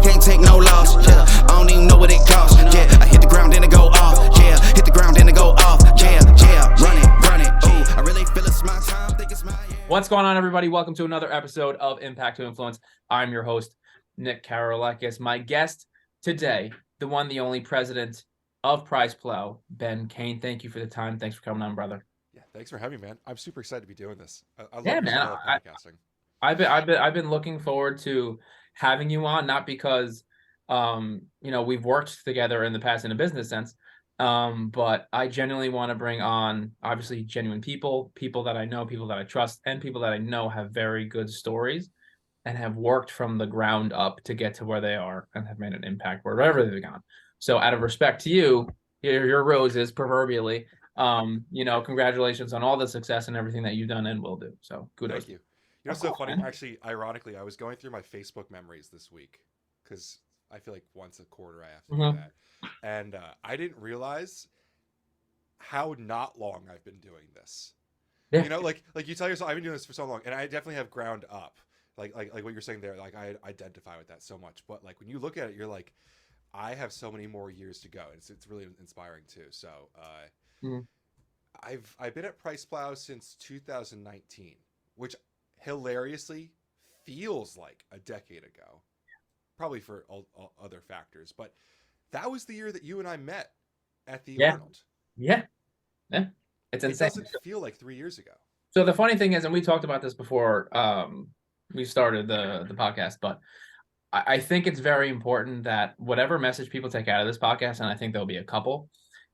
can't take no loss. Yeah, I don't even know what it costs. Yeah, I hit the ground and it go off. Yeah, hit the ground and it go off. Yeah, run it. Ooh, I really feel it's my time. Think it's my What's going on, everybody? Welcome to another episode of Impact to Influence. I'm your host, Nick Karolakis. My guest today, the one, the only president of Plow, Ben Kane. Thank you for the time. Thanks for coming on, brother. Yeah, thanks for having me, man. I'm super excited to be doing this. I love Yeah, this. man. I love podcasting. I've been looking forward to having you on, not because we've worked together in the past in a business sense, but I genuinely want to bring on obviously genuine people that I know, people that I trust, and people that I know have very good stories and have worked from the ground up to get to where they are and have made an impact wherever they've gone. So out of respect to you, your roses proverbially, congratulations on all the success and everything that you've done and will do. So kudos. Thank you. You know, it's so funny. Actually, ironically, I was going through my Facebook memories this week because I feel like once a quarter I have to do that, and I didn't realize how not long I've been doing this. Yeah. You know, like you tell yourself, I've been doing this for so long, and I definitely have ground up. Like what you're saying there. Like I identify with that so much, but like when you look at it, you're like, I have so many more years to go. It's really inspiring too. So I've been at Plow since 2019, which hilariously feels like a decade ago, probably for all other factors, but that was the year that you and I met at the Arnold. Yeah. It's insane. It doesn't feel like 3 years ago. So the funny thing is, and we talked about this before we started the podcast, but I think it's very important that whatever message people take out of this podcast, and I think there'll be a couple,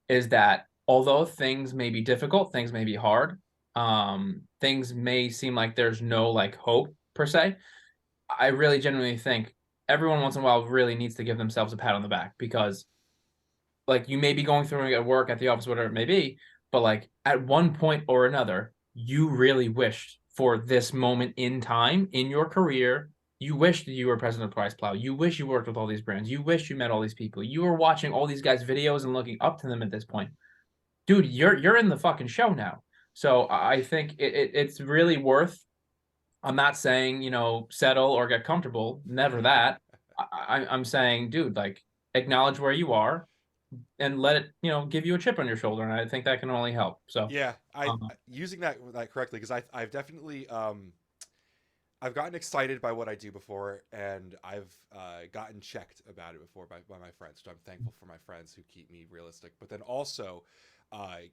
is that although things may be difficult, things may be hard, things may seem like there's no like hope per se, I really genuinely think everyone once in a while really needs to give themselves a pat on the back, because like you may be going through it at work, at the office, whatever it may be, but like at one point or another, you really wished for this moment in time in your career. You wished that you were president of Plow. You wish you worked with all these brands. You wish you met all these people. You were watching all these guys' videos and looking up to them at this point. Dude, you're in the fucking show now. So I think it's really worth. I'm not saying, settle or get comfortable. Never that. I'm saying, dude, like acknowledge where you are and let it, give you a chip on your shoulder. And I think that can only help. So yeah, using that correctly, because I've definitely I've gotten excited by what I do before, and I've gotten checked about it before by my friends. So I'm thankful for my friends who keep me realistic. But then also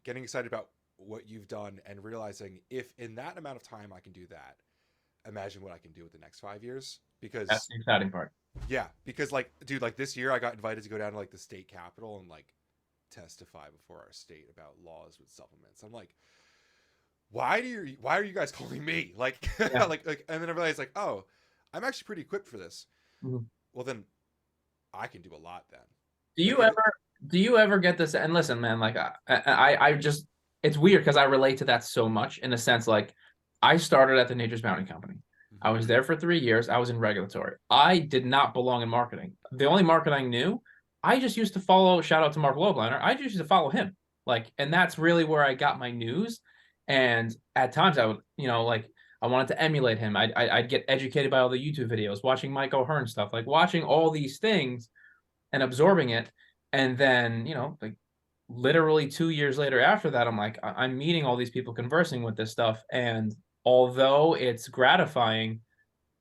getting excited about what you've done and realizing if in that amount of time I can do that, imagine what I can do with the next 5 years. Because that's the exciting part. Yeah, because like, dude, like this year I got invited to go down to like the state capitol and like testify before our state about laws with supplements. I'm like, why are you guys calling me? Like, Yeah. like, and then I realized like, oh, I'm actually pretty equipped for this. Mm-hmm. Well, then I can do a lot then. Do you ever get this? And listen, man, like I just, it's weird because I relate to that so much in a sense. Like I started at the Nature's Bounty Company. I was there for 3 years. I was in regulatory. I did not belong in marketing. The only market I knew, I just used to follow, shout out to Mark Lobliner. I just used to follow him. Like, and that's really where I got my news. And at times I would, like I wanted to emulate him. I'd get educated by all the YouTube videos, watching Mike O'Hearn stuff, like watching all these things and absorbing it. And then, like literally 2 years later after that, I'm like, I'm meeting all these people, conversing with this stuff. And although it's gratifying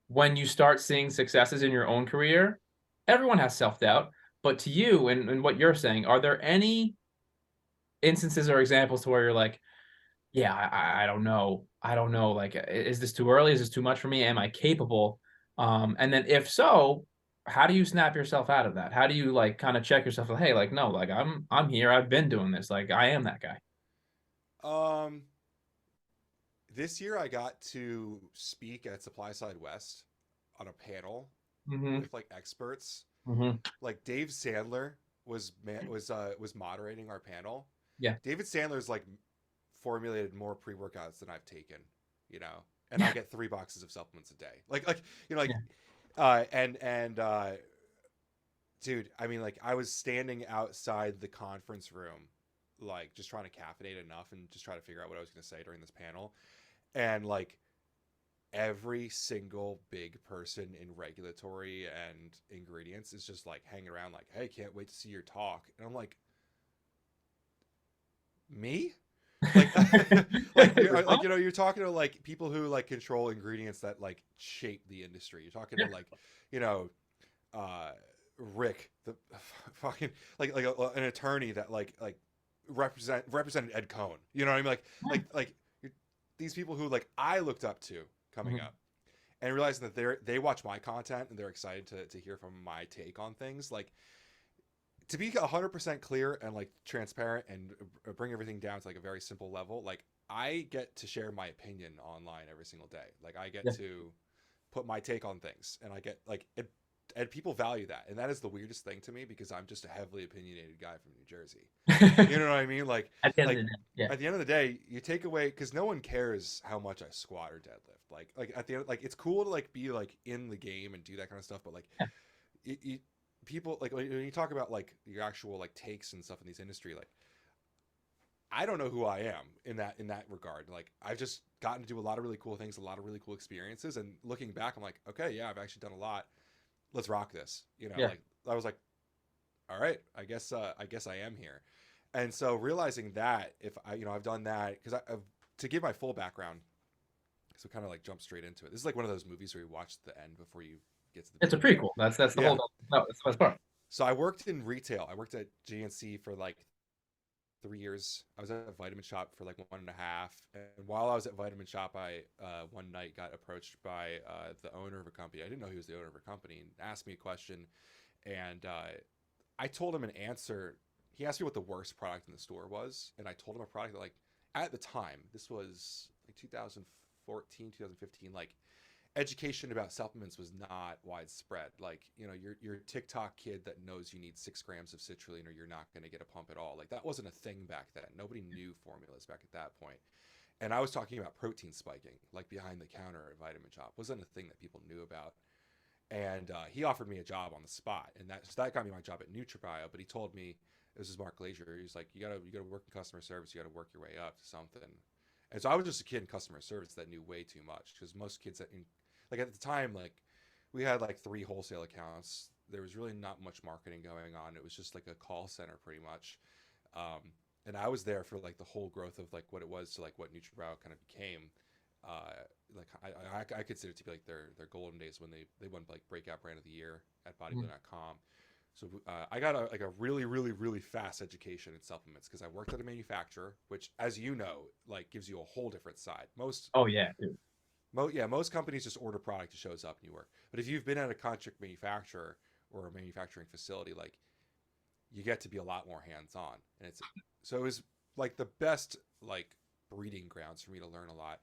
when you start seeing successes in your own career, everyone has self-doubt. But to you and what you're saying, are there any instances or examples to where you're like, yeah, I don't know. Like, is this too early? Is this too much for me? Am I capable? And then if so, how do you snap yourself out of that? How do you like kind of check yourself? Like, hey, like, no, like I'm here. I've been doing this. Like I am that guy. This year I got to speak at Supply Side West on a panel with like experts. Like Dave Sandler was moderating our panel. Yeah. David Sandler's like formulated more pre-workouts than I've taken, and I get 3 boxes of supplements a day. Dude, I mean, like I was standing outside the conference room, like just trying to caffeinate enough and just try to figure out what I was going to say during this panel. And like every single big person in regulatory and ingredients is just like hanging around like, hey, can't wait to see your talk. And I'm like, me? Like like you're talking to like people who like control ingredients that like shape the industry. You're talking to like, you know, uh Rick, the fucking an attorney that like represented Ed Cohn. You know what I mean? Like these people who like I looked up to coming up, and realizing that they watch my content and they're excited to hear from my take on things. Like, to be 100% clear and like transparent and bring everything down to like a very simple level, like I get to share my opinion online every single day. Like I get to put my take on things, and I get like it, and people value that. And that is the weirdest thing to me, because I'm just a heavily opinionated guy from New Jersey. You know what I mean? Like at the end of the day, yeah. At the end of the day, you take away, because no one cares how much I squat or deadlift. Like at the end, like it's cool to like be like in the game and do that kind of stuff, but like people like when you talk about like your actual like takes and stuff in these industry, like I don't know who I am in that regard. Like I've just gotten to do a lot of really cool things, a lot of really cool experiences, and looking back, I'm like, okay, yeah, I've actually done a lot. Let's rock this. You know, like I was like, all right, I guess I am here. And so realizing that if I, I've done that, because to give my full background, so kind of like jump straight into it. This is like one of those movies where you watch the end before you get to the. It's a prequel. That's the whole. No, that's the best part. So I worked in retail. I worked at GNC for like 3 years. I was at a vitamin shop for like 1.5. And while I was at vitamin shop, I one night got approached by the owner of a company. I didn't know he was the owner of a company, and asked me a question, and I told him an answer. He asked me what the worst product in the store was, and I told him a product that, like, at the time, this was like 2014, 2015, like, education about supplements was not widespread. Like, your TikTok kid that knows you need 6 grams of citrulline or you're not going to get a pump at all. Like, that wasn't a thing back then. Nobody knew formulas back at that point. And I was talking about protein spiking, like behind the counter at Vitamin Shop. Wasn't a thing that people knew about. And he offered me a job on the spot, and that got me my job at NutriBio. But he told me, this is Mark Glazier, he's like, you gotta work in customer service, you gotta work your way up to something. And so I was just a kid in customer service that knew way too much, because most kids like at the time, like we had like 3 wholesale accounts. There was really not much marketing going on. It was just like a call center pretty much. And I was there for like the whole growth of like what it was to like what NutriBio kind of became. Like I consider it to be like their golden days when they won like breakout brand of the year at bodybuilding.com. So I got a really, really, really fast education in supplements, because I worked at a manufacturer, which, as you know, like gives you a whole different side. Most companies just order product, it shows up and you work. But if you've been at a contract manufacturer or a manufacturing facility, like you get to be a lot more hands-on. And so it was like the best like breeding grounds for me to learn a lot.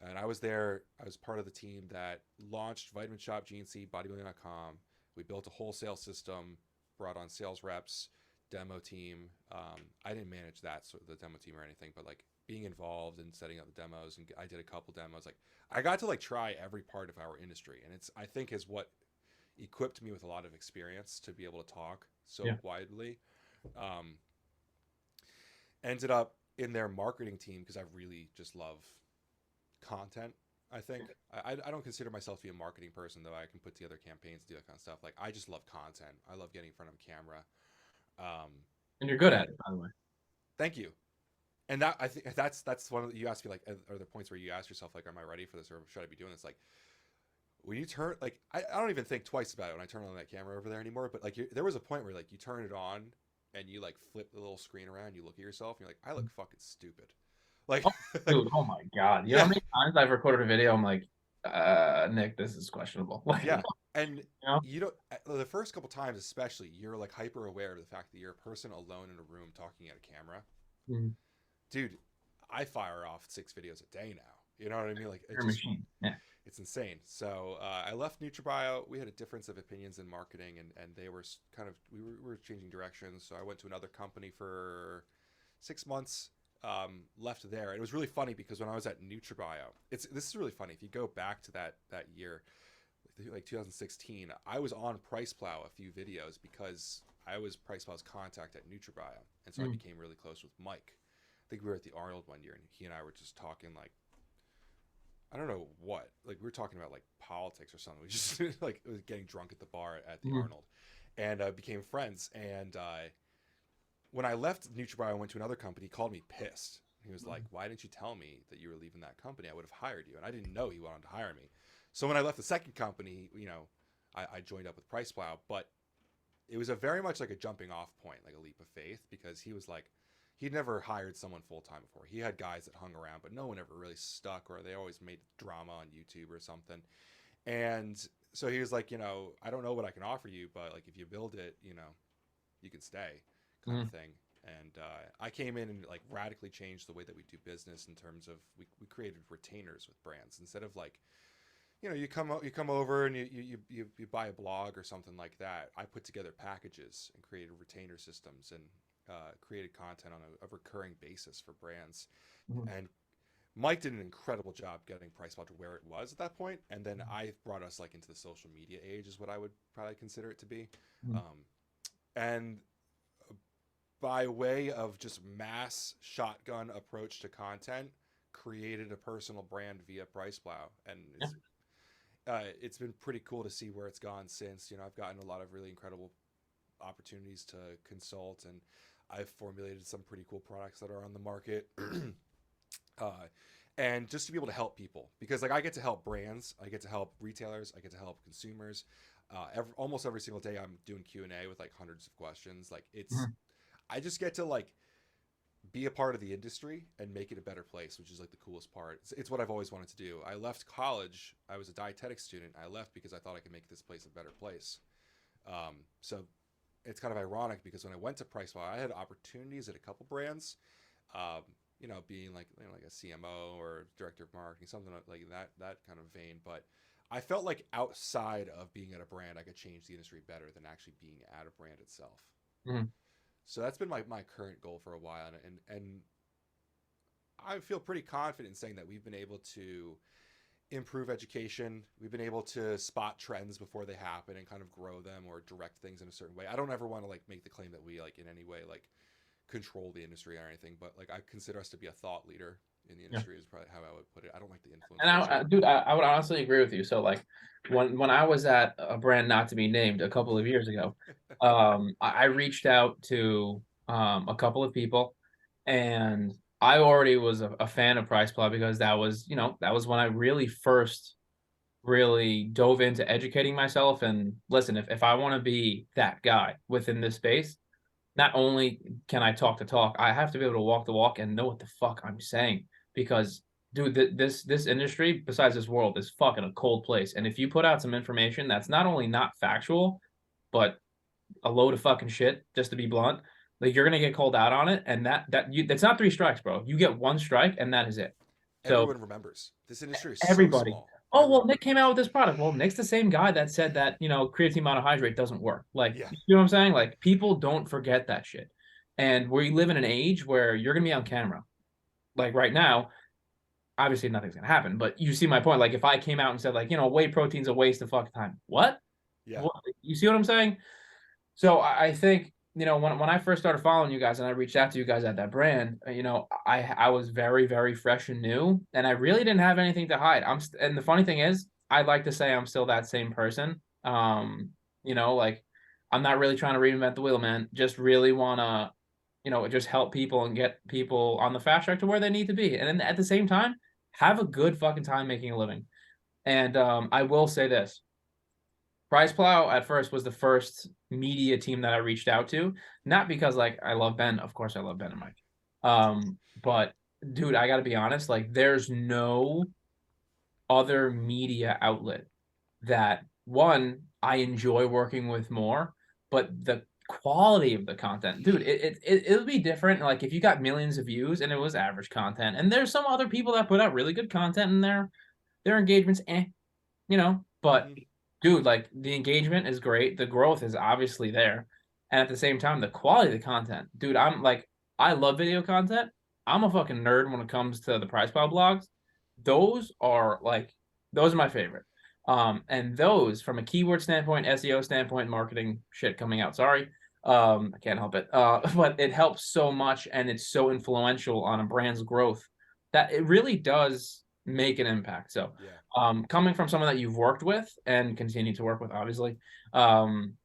And I was there. I was part of the team that launched Vitamin Shop, GNC, bodybuilding.com. We built a wholesale system, brought on sales reps, demo team. I didn't manage that, so the demo team or anything, but like being involved in setting up the demos, and I did a couple demos. Like I got to like try every part of our industry, and I think is what equipped me with a lot of experience to be able to talk so widely. Ended up in their marketing team because I really just love content. I think I don't consider myself to be a marketing person, though I can put together campaigns, do that kind of stuff. Like I just love content. I love getting in front of a camera. And you're good at it, by the way. Thank you. And that I think that's one of the, you asked me like, are there points where you ask yourself like, am I ready for this, or should I be doing this? Like when you turn, like I don't even think twice about it when I turn on that camera over there anymore. But like there was a point where like you turn it on and you like flip the little screen around, you look at yourself, and you're like, I look fucking stupid. Like, dude, oh my god! You know how many times I've recorded a video? I'm like, Nick, this is questionable. Like, and you don't. The first couple times, especially, you're like hyper aware of the fact that you're a person alone in a room talking at a camera. Dude, I fire off 6 videos a day now. You know what I mean? Like, it's machine. Yeah, it's insane. So I left NutriBio. We had a difference of opinions in marketing, and they were kind of we were changing directions. So I went to another company for 6 months. Left there. It was really funny because when I was at NutriBio, this is really funny. If you go back to that year, like 2016, I was on Plow a few videos because I was Plow's contact at NutriBio, and so I became really close with Mike. I think we were at the Arnold one year, and he and I were just talking like I don't know what. Like we were talking about like politics or something. We just like was getting drunk at the bar at the Mhm. Arnold, and became friends. And when I left NutriBio, I went to another company. He called me pissed. He was like, "Why didn't you tell me that you were leaving that company? I would have hired you." And I didn't know he wanted to hire me. So when I left the second company, you know, I joined up with Price Plow, but it was a very much like a jumping off point, like a leap of faith, because he was like, he'd never hired someone full time before. He had guys that hung around, but no one ever really stuck, or they always made drama on YouTube or something. And so he was like, you know, I don't know what I can offer you, but like if you build it, you know, you can stay, kind of Mhm. thing. And I came in and like radically changed the way that we do business in terms of we created retainers with brands instead of like, you know, you come over and you buy a blog or something like that. I put together packages and created retainer systems and created content on a recurring basis for brands. Mhm. And Mike did an incredible job getting PricePlow to where it was at that point, and then I brought us like into the social media age, is what I would probably consider it to be. Mhm. And by way of just mass shotgun approach to content, created a personal brand via PricePlow, and Yeah. it's been pretty cool to see where it's gone since. You know, I've gotten a lot of really incredible opportunities to consult, and I've formulated some pretty cool products that are on the market. uh, and just to be able to help people, because like I get to help brands, I get to help retailers, I get to help consumers. Almost every single day, I'm doing Q&A with like hundreds of questions. Like it's, Mhm. I just get to like be a part of the industry and make it a better place, which is like the coolest part. It's what I've always wanted to do. I left college. I was a dietetics student. I left because I thought I could make this place a better place. So it's kind of ironic because when I went to PriceWise, I had opportunities at a couple brands, um, you know, being like, you know, like a CMO or director of marketing, something like that kind of vein. But I felt like outside of being at a brand, I could change the industry better than actually being at a brand itself. Mhm. So that's been my current goal for a while, and I feel pretty confident in saying that we've been able to improve education. We've been able to spot trends before they happen and kind of grow them or direct things in a certain way. I don't ever want to like make the claim that we like in any way like control the industry or anything, but like I consider us to be a thought leader in the Yeah. industry is probably how I would put it. I don't like the And influencer shit. dude, I would honestly agree with you. So like when I was at a brand not to be named a couple of years ago, I reached out to a couple of people, and I already was a fan of Price Club because that was, you know, that was when I really first really dove into educating myself. And listen, if I want to be that guy within this space, not only can I talk the talk, I have to be able to walk the walk and know what the fuck I'm saying. Because, dude, this industry, besides this world, is fucking a cold place. And if you put out some information that's not only not factual, but a load of fucking shit, just to be blunt, like you're gonna get called out on it, and that's not three strikes, bro. You get one strike, and that is it. So Everyone remembers. This industry is so everybody. small. Oh, well, Everyone Nick came out with remembers. this product. Well, Nick's the same guy that said that, you know, creatine monohydrate doesn't work. Like, Yeah. you know what I'm saying? Like, people don't forget that shit. And we live in an age where you're going to be on camera. Like, right now, obviously nothing's going to happen, but you see my point. Like, if I came out and said, like, you know, whey protein's a waste of fucking time. What? Yeah. What? You see what I'm saying? So I think, you know, when I first started following you guys and I reached out to you guys at that brand, you know, I was very, very fresh and new, and I really didn't have anything to hide. And the funny thing is, I'd like to say I'm still that same person. You know, like I'm not really trying to reinvent the wheel, man. Just really wanna, you know, just help people and get people on the fast track to where they need to be. And then at the same time, have a good fucking time making a living. And I will say this. Prize Plow at first was the first media team that I reached out to, not because like I love Ben, of course I love Ben and Mike. But dude, I gotta be honest, like there's no other media outlet that one I enjoy working with more, but the quality of the content, dude, it'll be different. Like if you got millions of views and it was average content, and there's some other people that put out really good content in their engagements, you know, but Hmm. dude, like the engagement is great. The growth is obviously there. And at the same time, the quality of the content, dude, I'm like, I love video content. I'm a fucking nerd when it comes to the prize pile blogs. Those are like, those are my favorite. And those from a keyword standpoint, SEO standpoint, marketing shit coming out. Sorry. I can't help it. But it helps so much and it's so influential on a brand's growth that it really does make an impact. So, Yeah. coming from someone that you've worked with and continue to work with, obviously, um,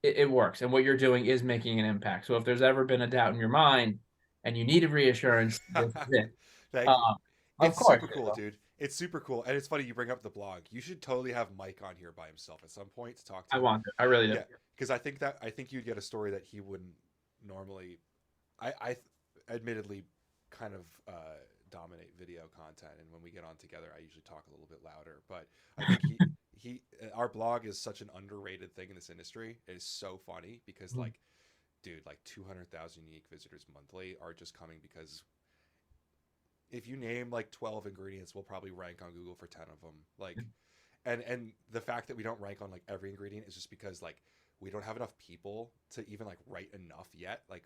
it works. And what you're doing is making an impact. So if there's ever been a doubt in your mind and you needed reassurance, this is it. Thank you. Um, of It's course, super cool, dude. It's super cool. And it's funny you bring up the blog. You should totally have Mike on here by himself at some point to talk I to. want to. I really do. Yeah, because I think you'd get a story that he wouldn't normally. Admittedly kind of dominate video content, and when we get on together, I usually talk a little bit louder. But I think he our blog is such an underrated thing in this industry. It is so funny because like, dude, like 200,000 unique visitors monthly are just coming because if you name like 12 ingredients, we'll probably rank on Google for 10 of them. Like, and the fact that we don't rank on like every ingredient is just because like we don't have enough people to even like write enough yet. Like,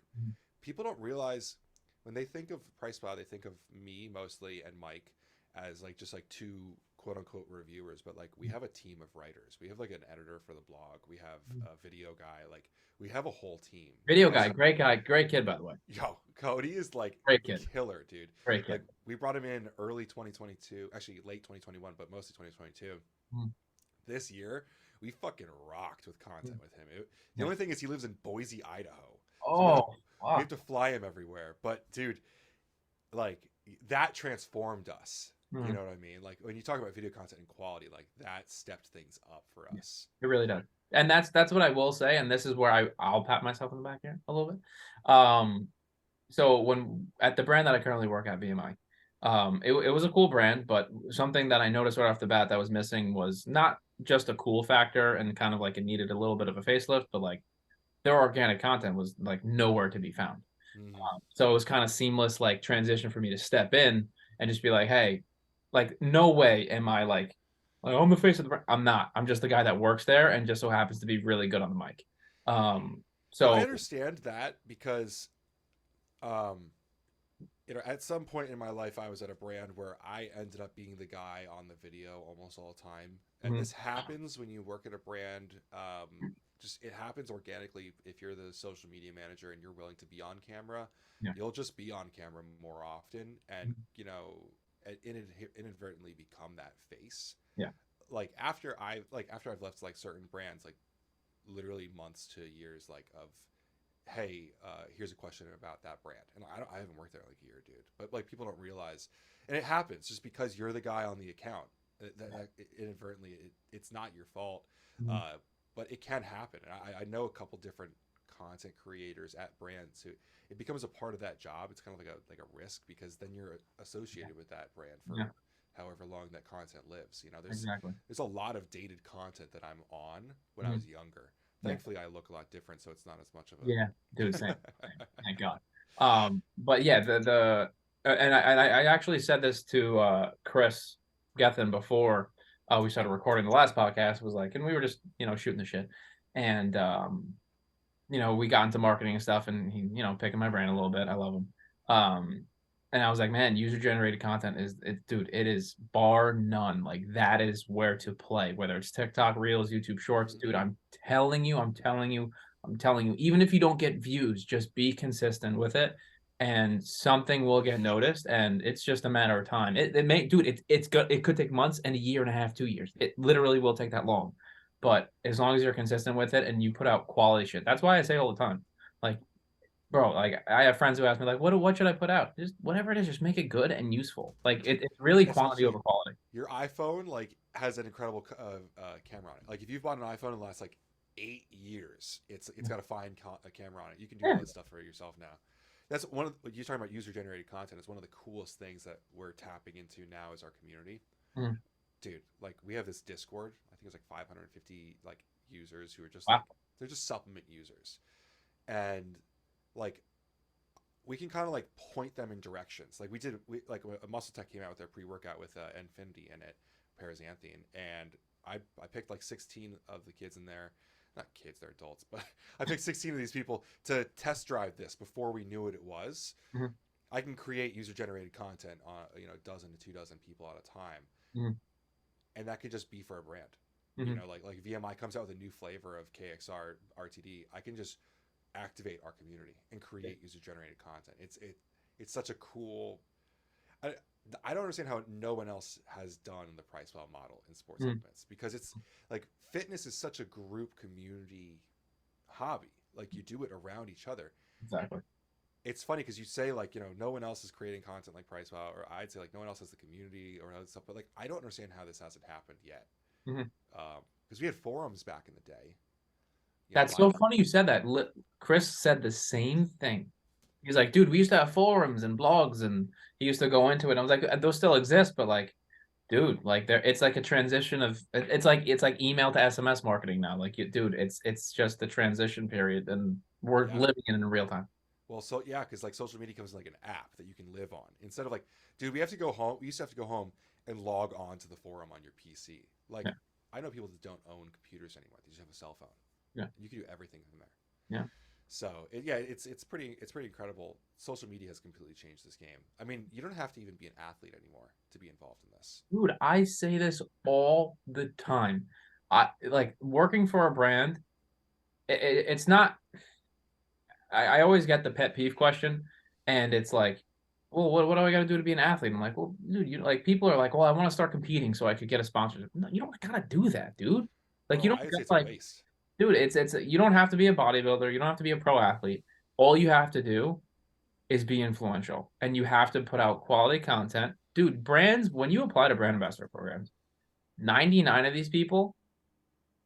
people don't realize when they think of Price Plow, they think of me mostly and Mike as like just like two quote unquote reviewers, but like we have a team of writers. We have like an editor for the blog. We have a video guy. Like, we have a whole team. Video guy, great kid, by the way. Yo, Cody is like Great kid. killer, dude. Great kid. Like, we brought him in early 2022, actually late 2021, but mostly 2022. This year, we fucking rocked with content with him. The only thing is he lives in Boise, Idaho. So we have to fly him everywhere. But dude, like, that transformed us. You know what I mean? Like, when you talk about video content and quality, like that stepped things up for us. It really does. And that's what I will say. And this is where I'll pat myself in the back here a little bit. So when at the brand that I currently work at, VMI, it was a cool brand, but something that I noticed right off the bat that was missing was not just a cool factor and kind of like it needed a little bit of a facelift, but like their organic content was like nowhere to be found. So it was kind of seamless, like transition for me to step in and just be like, hey, like no way am I like I'm the face of the brand. I'm not. I'm just the guy that works there and just so happens to be really good on the mic. So I understand that because, you know, at some point in my life, I was at a brand where I ended up being the guy on the video almost all the time. And this happens when you work at a brand. Just it happens organically if you're the social media manager and you're willing to be on camera. You'll just be on camera more often, and you know, inadvertently become that face. Like after I've left like certain brands, like literally months to years, like of, hey, here's a question about that brand, and I haven't worked there like a year, dude. But like people don't realize, and it happens just because you're the guy on the account. That inadvertently, it's not your fault, but it can happen. And I know a couple different content creators at brands who it becomes a part of that job. It's kind of like a risk because then you're associated with that brand for however long that content lives. You know, there's a lot of dated content that I'm on when I was younger. Thankfully, I look a lot different, so it's not as much of a dude, same. Thank God. But yeah, and I actually said this to Chris Gethin before we started recording the last podcast. Was like, and we were just shooting the shit, and we got into marketing and stuff, and he picking my brain a little bit. I love him. And I was like, man, user generated content dude, it is bar none. Like that is where to play, whether it's TikTok, Reels, YouTube Shorts, dude. I'm telling you, even if you don't get views, just be consistent with it and something will get noticed. And it's just a matter of time. It could take months and a year and a half, 2 years. It literally will take that long. But as long as you're consistent with it and you put out quality shit, that's why I say all the time, like, bro, like I have friends who ask me like, what should I put out? Just whatever it is, just make it good and useful. Like it's really quantity over quality. Your iPhone like has an incredible camera on it. Like if you've bought an iPhone in the last like 8 years, it's got a fine camera on it. You can do all this stuff for yourself now. That's one of you're talking about user generated content. It's one of the coolest things that we're tapping into now is our community. Dude, like we have this Discord. I think it's like 550 like users who are just like they're just supplement users, and like we can kind of like point them in directions. Like we like a Muscle Tech came out with their pre-workout with Infinity in it, paraxanthine, and I picked like 16 of the kids in there, not kids, they're adults, but I picked 16 of these people to test drive this before we knew what it was. I can create user generated content on a dozen to 2 dozen people at a time, and that could just be for a brand. You know, like VMI comes out with a new flavor of KXR RTD, I can just activate our community and create user generated content. It's such a cool I don't understand how no one else has done the price well model in sports Mm. events, because it's like fitness is such a group community hobby. Like you do it around each other. Exactly. It's funny because you say like, no one else is creating content like price well, or I'd say like no one else has the community or other stuff, but like I don't understand how this hasn't happened yet. Mhm. Because we had forums back in the day. That's so funny you said that. Chris said the same thing. He's like, dude, we used to have forums and blogs, and he used to go into it. I was like, those still exist, but like, dude, like it's like a transition of it's like email to SMS marketing now. Like, dude, it's just the transition period, and we're Yeah. living in real time. Well, so yeah, because like social media comes like an app that you can live on instead of like, dude, we have to go home. We used to have to go home and log on to the forum on your PC. Like, Yeah. I know people that don't own computers anymore; they just have a cell phone. Yeah. You can do everything from there. Yeah. So it's pretty incredible. Social media has completely changed this game. I mean, you don't have to even be an athlete anymore to be involved in this. Dude, I say this all the time. I like working for a brand. It's not. I always get the pet peeve question, and it's like, well, what do I got to do to be an athlete? I'm like, well, dude, like people are like, well, I want to start competing so I could get a sponsorship. No, you don't gotta do that, dude. Like you No, don't I'd say got, it's a like, waste. dude, it's you don't have to be a bodybuilder. You don't have to be a pro athlete. All you have to do is be influential, and you have to put out quality content, dude. Brands, when you apply to brand ambassador programs, 99 of these people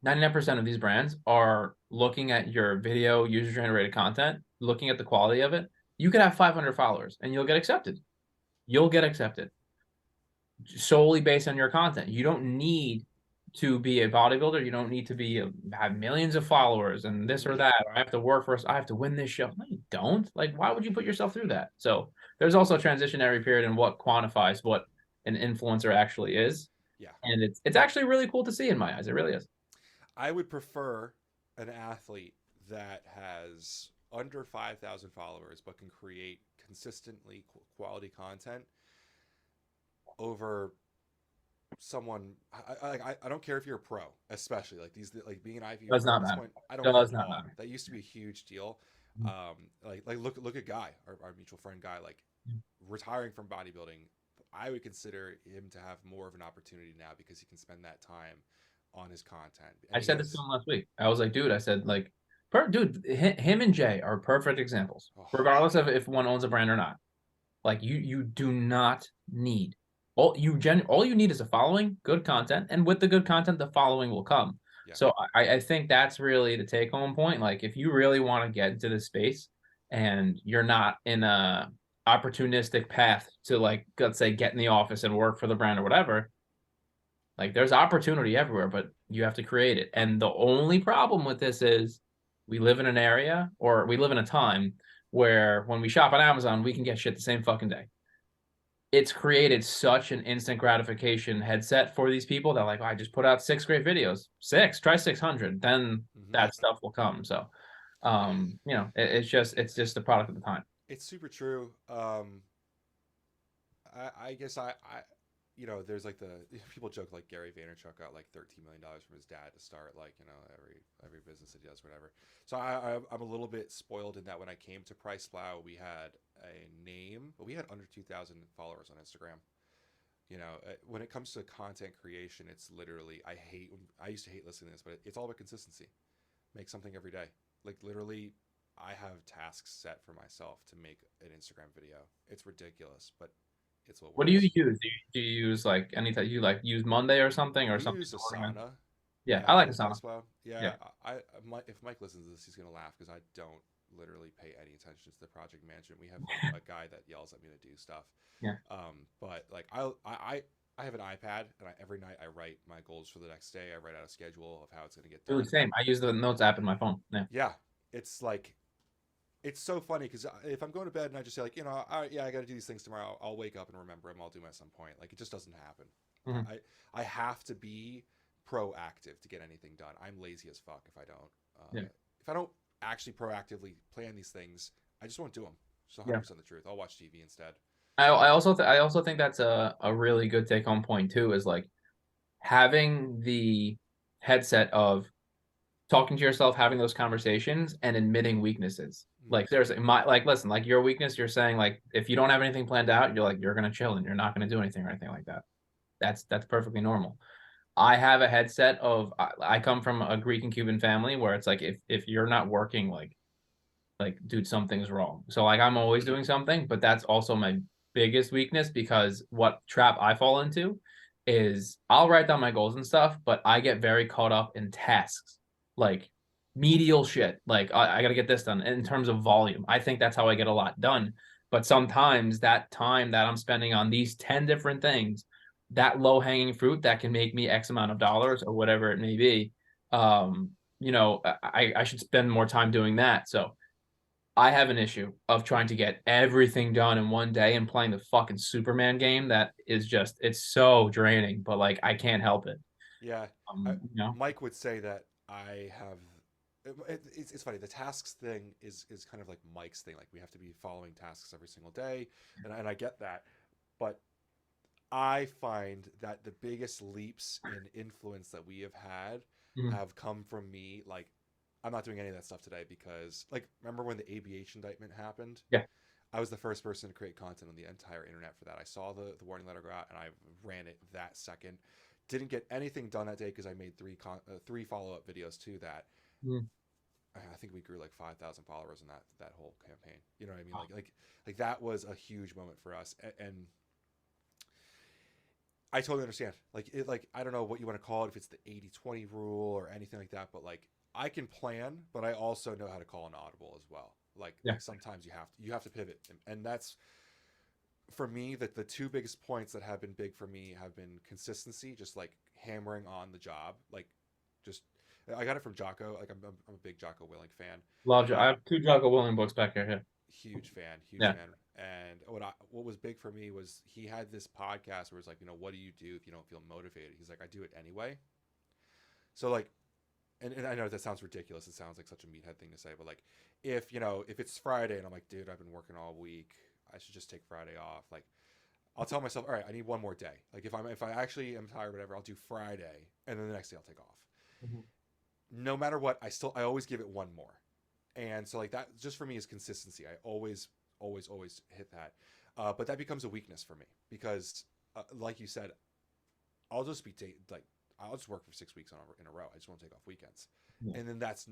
99% of these brands are looking at your video user generated content, looking at the quality of it. You could have 500 followers and you'll get accepted. You'll get accepted solely based on your content. You don't need to be a bodybuilder. You don't need to be have millions of followers and this or that. I have to work for us. I have to win this show. No, you don't. Like, why would you put yourself through that? So there's also a transitionary period in what quantifies what an influencer actually is. Yeah. And it's actually really cool to see in my eyes. It really is. I would prefer an athlete that has under 5,000 followers but can create consistently quality content over someone. I don't care if you're a pro, especially like these, like being an IV Does pro not at this matter. point. I don't Does care at not all. matter. That used to be a huge deal. Like look at Guy, our mutual friend Guy, like retiring from bodybuilding. I would consider him to have more of an opportunity now because he can spend that time on his content. I And he said this has, to him last week. I was like, dude, I said, like, dude, him and Jay are perfect examples, oh, regardless of if one owns a brand or not. Like, you do not need all you need is a following, good content, and with the good content, the following will come. yeah. So I think that's really the take home point. Like, if you really want to get into this space and you're not in a opportunistic path to, like, let's say, get in the office and work for the brand or whatever, like there's opportunity everywhere, but you have to create it. And the only problem with this is we live in an area, or we live in a time where when we shop on Amazon, we can get shit the same fucking day. It's created such an instant gratification headset for these people that, like, oh, I just put out 6 great videos. Try 600, then that stuff will come. So it's just the product of the time. It's super true. I guess there's like the people joke like Gary Vaynerchuk got like $13 million from his dad to start like every business that he does, whatever. So I'm a little bit spoiled in that when I came to Price Plow, we had a name, but we had under 2,000 followers on Instagram. When it comes to content creation, it's literally I used to hate listening to this, but it's all about consistency. Make something every day. Like literally, I have tasks set for myself to make an Instagram video. It's ridiculous, but it's what works. What do you use? Do you use like anything? You like use Monday or something or We something? use Asana. Yeah, I like Asana. Yeah, if Mike listens to this, he's gonna laugh because I don't literally pay any attention to the project management. We have a guy that yells at me to do stuff. Yeah. But like I have an iPad and every night I write my goals for the next day. I write out a schedule of how it's gonna get done. Dude, same. I use the notes app in my phone. Yeah. Yeah, it's like. It's so funny because if I'm going to bed and I just say like, I got to do these things tomorrow, I'll wake up and remember them. I'll do them at some point. Like it just doesn't happen. Mm-hmm. I have to be proactive to get anything done. I'm lazy as fuck if I don't. If I don't actually proactively plan these things, I just won't do them. It's 100% the truth. I'll watch TV instead. I also think that's a really good take home point too, is like having the headset of talking to yourself, having those conversations, and admitting weaknesses. Like seriously, listen, like your weakness, you're saying like if you don't have anything planned out, you're gonna chill and you're not gonna do anything or anything like that. That's perfectly normal. I have a headset of I come from a Greek and Cuban family where it's like if you're not working, like dude, something's wrong. So like I'm always doing something, but that's also my biggest weakness because what trap I fall into is I'll write down my goals and stuff, but I get very caught up in tasks, like medial shit. Like I got to get this done in terms of volume. I think that's how I get a lot done. But sometimes that time that I'm spending on these 10 different things, that low hanging fruit that can make me X amount of dollars or whatever it may be, I should spend more time doing that. So I have an issue of trying to get everything done in one day and playing the fucking Superman game that is just it's so draining, but like I can't help it. Yeah, Um, you know? Mike would say that I have. It's funny. The tasks thing is kind of like Mike's thing. Like we have to be following tasks every single day, and I get that, but I find that the biggest leaps in influence that we have had Mhm. have come from me. Like I'm not doing any of that stuff today because, like, remember when the ABH indictment happened? Yeah. I was the first person to create content on the entire internet for that. I saw the warning letter go out and I ran it that second. Didn't get anything done that day because I made three follow up videos to that. Mhm. I think we grew like 5,000 followers in that whole campaign. You know what I mean? Like that was a huge moment for us, and I totally understand. Like I don't know what you want to call it, if it's the 80-20 rule or anything like that, but like I can plan, but I also know how to call an audible as well. Like sometimes you have to pivot, and that's for me that the two biggest points that have been big for me have been consistency, just like hammering on the job, like just I got it from Jocko. Like I'm a big Jocko Willing fan. Love you. I have two Jocko Willing books back here. Yeah. Huge Yeah. fan. And what was big for me was he had this podcast where it's like, what do you do if you don't feel motivated? He's like, I do it anyway. So like, and I know that sounds ridiculous. It sounds like such a meathead thing to say, but like, if it's Friday and I'm like, dude, I've been working all week, I should just take Friday off. Like, I'll tell myself, all right, I need one more day. Like if I actually am tired, or whatever, I'll do Friday, and then the next day I'll take off. Mhm. No matter what, I always give it one more. And so like that just for me is consistency. I always hit that. But that becomes a weakness for me because like you said, I'll just I'll just work for 6 weeks in a row. I just won't take off weekends. Yeah. And then that's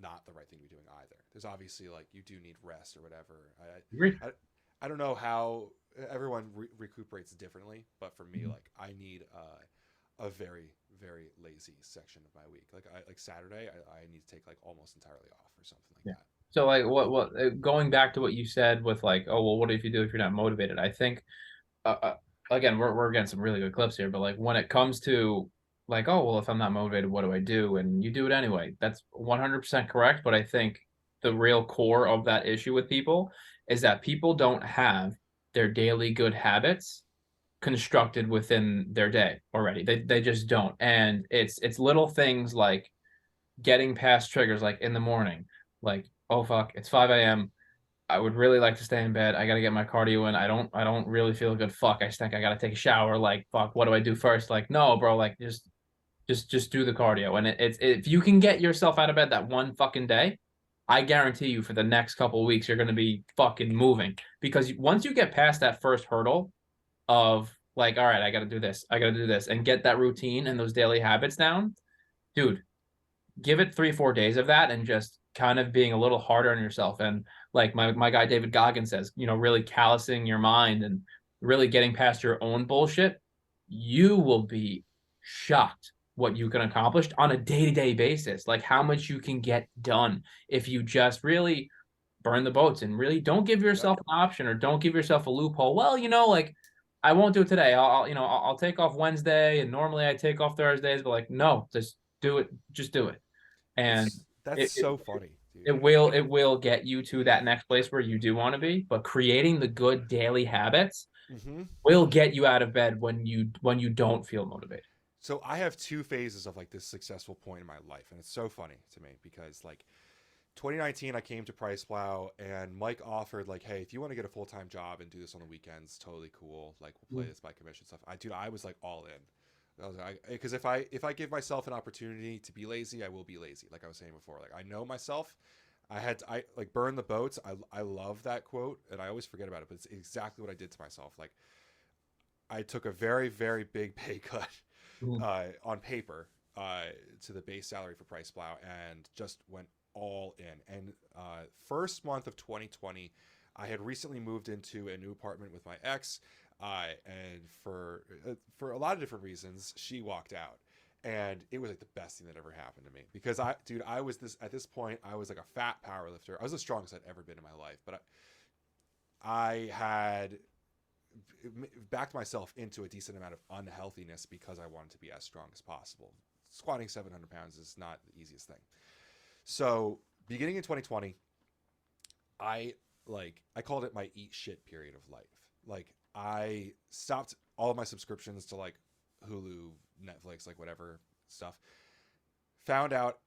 not the right thing to be doing either. There's obviously like you do need rest or whatever. Agree. I don't know how everyone recuperates differently, but for me, like I need a very very lazy section of my week. Like Saturday, I need to take like almost entirely off or something like that. So like what going back to what you said with like, oh well, what if you do if you're not motivated? I think again, we're getting some really good clips here, but like when it comes to like, oh well, if I'm not motivated, what do I do? And you do it anyway. That's 100% correct. But I think the real core of that issue with people is that people don't have their daily good habits constructed within their day already. They just don't. And it's little things like getting past triggers like in the morning, like, oh fuck, it's 5 a.m. I would really like to stay in bed. I gotta get my cardio in. I don't really feel good. Fuck. I think I gotta take a shower. Like, fuck, what do I do first? Like, no, bro, like just do the cardio. And it's if you can get yourself out of bed that one fucking day, I guarantee you for the next couple of weeks, you're gonna be fucking moving. Because once you get past that first hurdle of like, all right, I gotta do this, and get that routine and those daily habits down, dude, give it 3-4 days of that and just kind of being a little harder on yourself. And like my guy David Goggins says, really callousing your mind and really getting past your own bullshit, you will be shocked what you can accomplish on a day-to-day basis, like how much you can get done if you just really burn the boats and really don't give Yep. yourself an option or don't give yourself a loophole. Well, like I won't do it today. I'll take off Wednesday and normally I take off Thursdays, but like no, just do it. Just do it. And That's so funny, dude. it will get you to that next place where you do want to be, but creating the good daily habits will get you out of bed when you don't feel motivated. So I have two phases of like this successful point in my life, and it's so funny to me because like 2019 I came to Price Plow and Mike offered like, hey, if you want to get a full-time job and do this on the weekends, totally cool. Like we'll play this by commission stuff. I was like all in. I was like, because if I give myself an opportunity to be lazy, I will be lazy. Like I was saying before, like I know myself. I like burn the boats. I love that quote, and I always forget about it, but it's exactly what I did to myself. Like I took a very, very big pay cut Mhm. on paper to the base salary for Price Plow and just went all in. And first month of 2020, I had recently moved into a new apartment with my ex, and for a lot of different reasons, she walked out. And it was like the best thing that ever happened to me because I was this at this point I was like a fat power lifter. I was the strongest I'd ever been in my life, but I had backed myself into a decent amount of unhealthiness because I wanted to be as strong as possible. Squatting 700 pounds is not the easiest thing. So beginning in 2020, I called it my eat shit period of life. Like I stopped all of my subscriptions to like Hulu, Netflix, like whatever stuff. Found out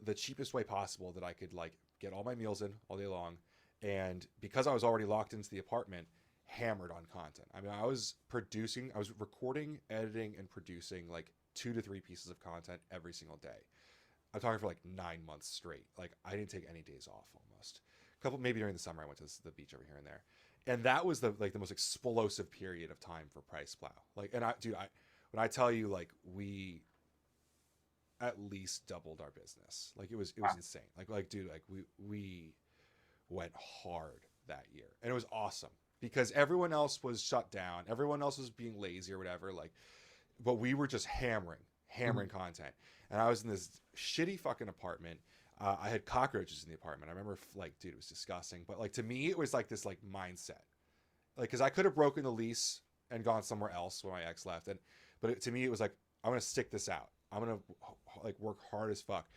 the cheapest way possible that I could like get all my meals in all day long. And because I was already locked into the apartment, hammered on content. I mean, I was recording, editing, and producing like 2 to 3 pieces of content every single day. I'm talking for like 9 months straight. Like I didn't take any days off almost. A couple, maybe during the summer, I went to the beach over here and there. And that was the most explosive period of time for Price Plow. Like, and when I tell you, like, we at least doubled our business. Like it was insane. Like dude, like we went hard that year, and it was awesome because everyone else was shut down. Everyone else was being lazy or whatever. Like, but we were just hammering content. And I was in this shitty fucking apartment. I had cockroaches in the apartment. I remember, like, dude, it was disgusting. But like to me, it was like this like mindset, like because I could have broken the lease and gone somewhere else when my ex left, but to me it was like I'm gonna stick this out. I'm gonna like work hard as fuck.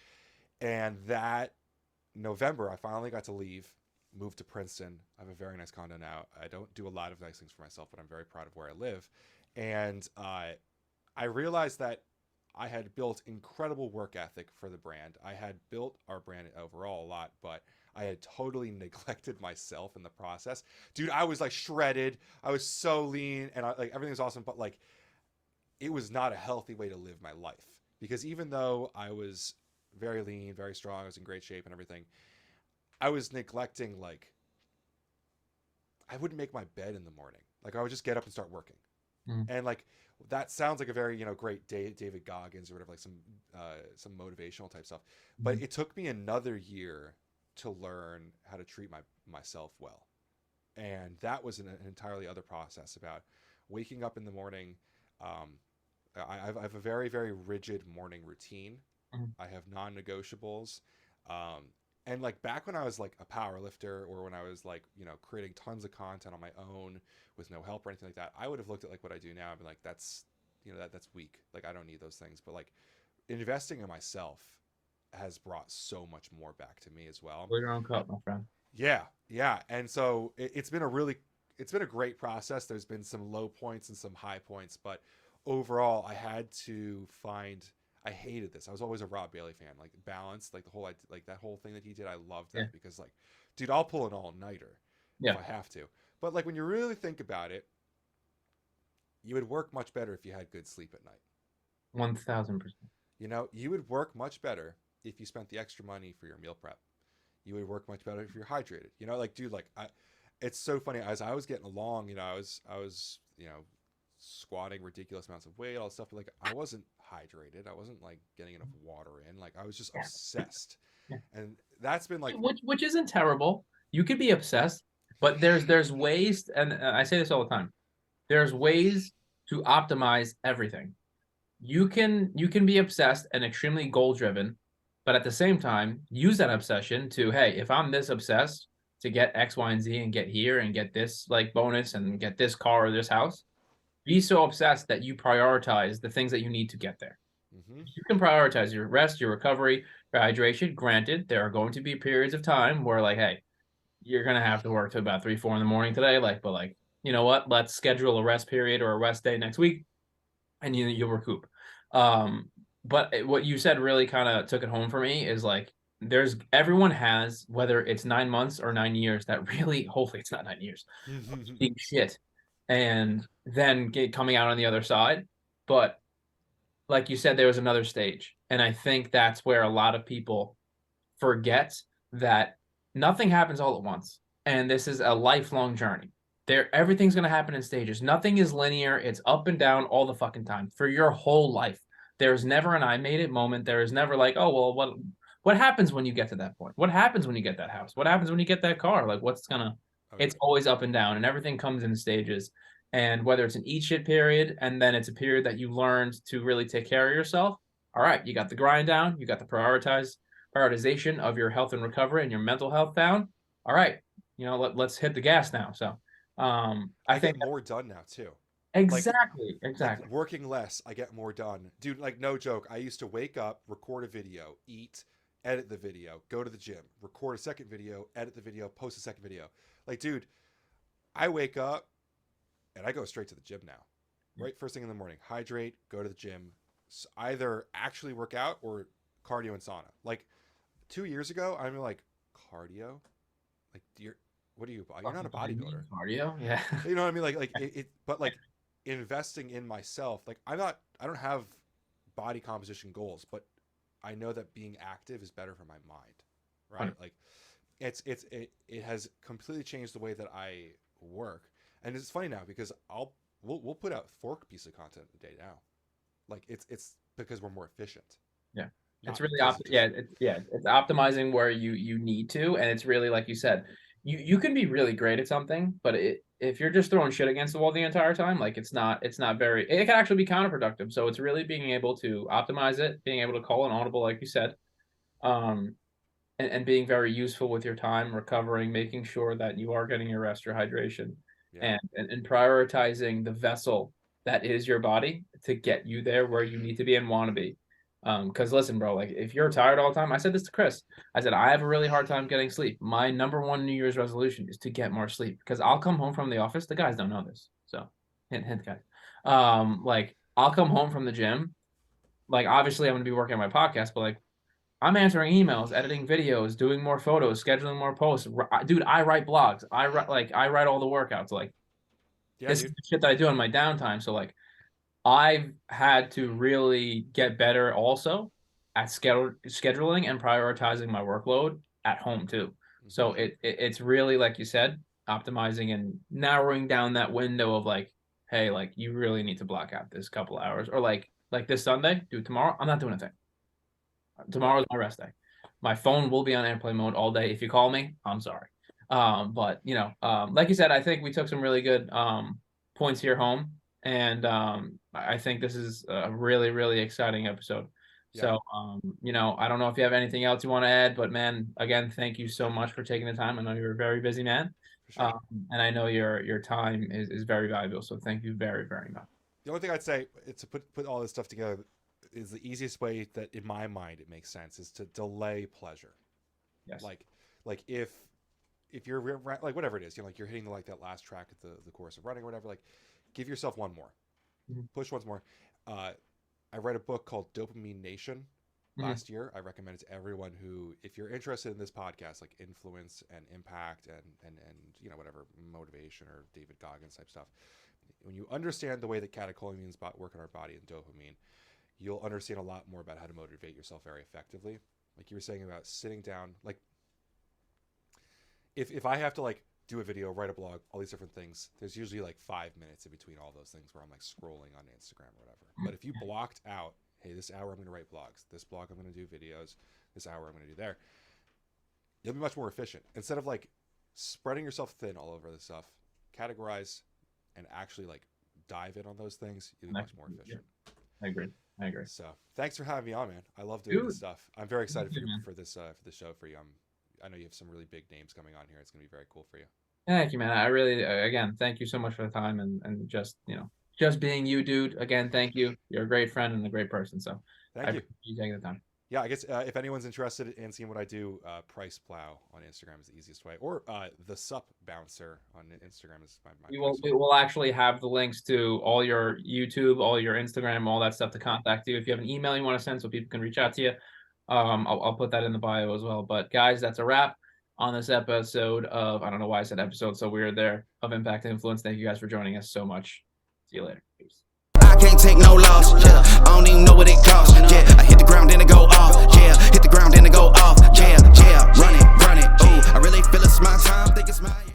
And that November, I finally got to leave, moved to Princeton. I have a very nice condo now. I don't do a lot of nice things for myself, but I'm very proud of where I live. And I realized that I had built incredible work ethic for the brand. I had built our brand overall a lot, but I had totally neglected myself in the process. Dude, I was like shredded. I was so lean and like everything was awesome, but like it was not a healthy way to live my life because even though I was very lean, very strong, I was in great shape and everything, I was neglecting, like, I wouldn't make my bed in the morning. Like I would just get up and start working. And like that sounds like a very great David Goggins or whatever, like some motivational type stuff. But it took me another year to learn how to treat myself well, and that was an entirely other process about waking up in the morning. I have a very, very rigid morning routine. I have non-negotiables. And like back when I was like a power lifter or when I was like, creating tons of content on my own with no help or anything like that, I would have looked at like what I do now and been like, that's weak. Like I don't need those things. But like investing in myself has brought so much more back to me as well. Fill your own cup, my friend. Yeah. Yeah. And so it's been a great process. There's been some low points and some high points, but overall I had to I hated this. I was always a Rob Bailey fan, like balance, like that whole thing that he did. I loved that because like, dude, I'll pull an all-nighter if I have to. But like when you really think about it, you would work much better if you had good sleep at night. 1000%. You would work much better if you spent the extra money for your meal prep. You would work much better if you're hydrated. Like, dude, like it's so funny as I was getting along, I was squatting ridiculous amounts of weight, all this stuff, but like I wasn't hydrated. I wasn't like getting enough water in. Like I was just obsessed. And that's been like which isn't terrible. You could be obsessed, but there's ways, and I say this all the time. There's ways to optimize everything. You can be obsessed and extremely goal driven, but at the same time use that obsession to, hey, if I'm this obsessed to get X, Y, and Z and get here and get this like bonus and get this car or this house, be so obsessed that you prioritize the things that you need to get there. You can prioritize your rest, your recovery, your hydration. Granted, there are going to be periods of time where like, hey, you're going to have to work till about 3, 4 in the morning today. Like, but like, you know what? Let's schedule a rest period or a rest day next week and you'll recoup. But what you said really kind of took it home for me is like, everyone has, whether it's 9 months or 9 years, that really, hopefully it's not 9 years, being shit and then coming out on the other side. But like you said, there was another stage. And I think that's where a lot of people forget that nothing happens all at once, and this is a lifelong journey. Everything's going to happen in stages. Nothing is linear. It's up and down all the fucking time for your whole life. There's never an I made it moment. There is never like, oh, well, what happens when you get to that point? What happens when you get that house? What happens when you get that car? Like, it's always up and down, and everything comes in stages. And whether it's an eat shit period, and then it's a period that you learned to really take care of yourself. All right, you got the grind down. You got the prioritization of your health and recovery and your mental health down. All right, let's hit the gas now. So I think get more done now too. Exactly. Like working less, I get more done. Dude, like no joke. I used to wake up, record a video, eat, edit the video, go to the gym, record a second video, edit the video, post a second video. Like, dude, I wake up and I go straight to the gym now. Right? First thing in the morning, hydrate, go to the gym, either actually work out or cardio and sauna. Like 2 years ago, I'm like, cardio? Like, what are you? You're not a bodybuilder. Cardio? Yeah. You know what I mean? Like but like investing in myself, like I don't have body composition goals, but I know that being active is better for my mind. Right? Like it has completely changed the way that I work. And it's funny now because we'll put out 4 pieces of content a day now. Like it's because we're more efficient. Yeah. It's really it's optimizing where you need to, and it's really like you said, you can be really great at something, but if you're just throwing shit against the wall the entire time, like it can actually be counterproductive. So it's really being able to optimize it, being able to call an audible, like you said, and being very useful with your time, recovering, making sure that you are getting your rest, your hydration, and prioritizing the vessel that is your body to get you there where you need to be and want to be. Because listen, bro, like if you're tired all the time, I said this to Chris. I said, I have a really hard time getting sleep. My number one New Year's resolution is to get more sleep because I'll come home from the office. The guys don't know this. So hint, guys. Like I'll come home from the gym. Like obviously I'm going to be working on my podcast, but like I'm answering emails, editing videos, doing more photos, scheduling more posts. Dude, I write blogs. I write all the workouts. Like this is the shit that I do on my downtime. So like I've had to really get better also at scheduling and prioritizing my workload at home too. So it's really, like you said, optimizing and narrowing down that window of like, hey, like you really need to block out this couple hours, or like this Sunday, dude, tomorrow I'm not doing a thing. Tomorrow's my rest day. My phone will be on airplane mode all day. If you call me, I'm sorry. But like you said, I think we took some really good points here home. And I think this is a really, really exciting episode. Yeah. So, I don't know if you have anything else you want to add, but man, again, thank you so much for taking the time. I know you're a very busy man. Sure. And I know your time is very valuable. So thank you very, very much. The only thing I'd say to put all this stuff together is the easiest way that in my mind it makes sense is to delay pleasure. Yes. Like if you're like whatever it is, like you're hitting that last track at the course of running or whatever, like give yourself one more, push once more. I read a book called Dopamine Nation last year. I recommend it to everyone who, if you're interested in this podcast, like influence and impact and whatever motivation or David Goggins type stuff. When you understand the way that catecholamines work in our body and dopamine, you'll understand a lot more about how to motivate yourself very effectively. Like you were saying about sitting down, like if I have to like do a video, write a blog, all these different things, there's usually like 5 minutes in between all those things where I'm like scrolling on Instagram or whatever. But if you blocked out, hey, this hour I'm going to write blogs, this blog I'm going to do videos, this hour I'm going to do there, you'll be much more efficient. Instead of like spreading yourself thin all over this stuff, categorize and actually like dive in on those things, you'll be much more efficient. I agree. So thanks for having me on, man. I love doing this stuff. I'm very excited for this show for you. I know you have some really big names coming on here. It's going to be very cool for you. Thank you, man. I really, again, thank you so much for the time and just being you, dude. Again, thank you. You're a great friend and a great person. So thank you. You taking the time. Yeah, I guess if anyone's interested in seeing what I do, Price Plow on Instagram is the easiest way, or the Sup Bouncer on Instagram is my. We will actually have the links to all your YouTube, all your Instagram, all that stuff to contact you. If you have an email you want to send so people can reach out to you, I'll put that in the bio as well. But guys, that's a wrap on this episode of, I don't know why I said episode so weird there, of Impact Influence. Thank you guys for joining us so much. See you later. Peace. I can't take no loss, yeah. I don't even know what it costs, yeah. I hit the ground and it go off, yeah. Hit the ground and it go off, yeah. Run it, ooh. I really feel it's my time, think it's my